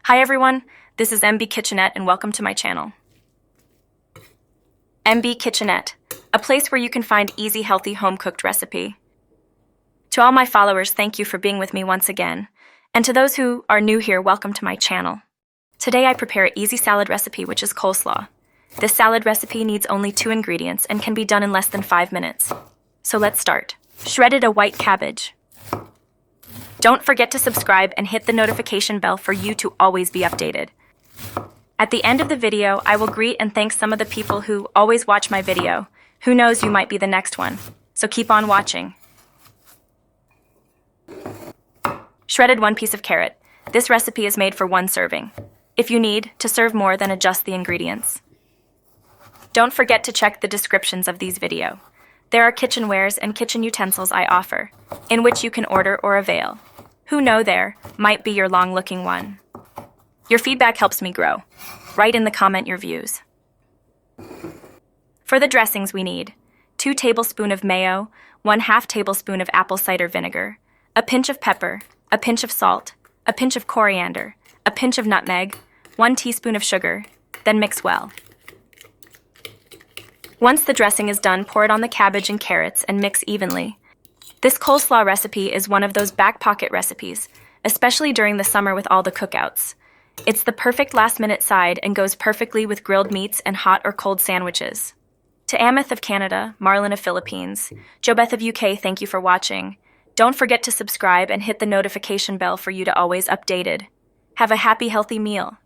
Hi everyone, this is MB Kitchenette and welcome to my channel. MB Kitchenette, a place where you can find easy, healthy, home-cooked recipe. To all my followers, thank you for being with me once again. And to those who are new here, welcome to my channel. Today I prepare an easy salad recipe, which is coleslaw. This salad recipe needs only 2 ingredients and can be done in less than 5 minutes. So let's start. Shredded a white cabbage. Don't forget to subscribe and hit the notification bell for you to always be updated. At the end of the video, I will greet and thank some of the people who always watch my video. Who knows, you might be the next one. So keep on watching. Shredded 1 piece of carrot. This recipe is made for 1 serving. If you need to serve more, then adjust the ingredients. Don't forget to check the descriptions of these videos. There are kitchenwares and kitchen utensils I offer, in which you can order or avail. Who know there might be your long-looking one. Your feedback helps me grow. Write in the comment your views. For the dressings we need 2 tablespoons of mayo, 1/2 tablespoon of apple cider vinegar, a pinch of pepper, a pinch of salt, a pinch of coriander, a pinch of nutmeg, 1 teaspoon of sugar, then mix well. Once the dressing is done, pour it on the cabbage and carrots and mix evenly. This coleslaw recipe is one of those back pocket recipes, especially during the summer with all the cookouts. It's the perfect last-minute side and goes perfectly with grilled meats and hot or cold sandwiches. To Ameth of Canada, Marlon of Philippines, Jobeth of UK, thank you for watching. Don't forget to subscribe and hit the notification bell for you to always updated. Have a happy, healthy meal.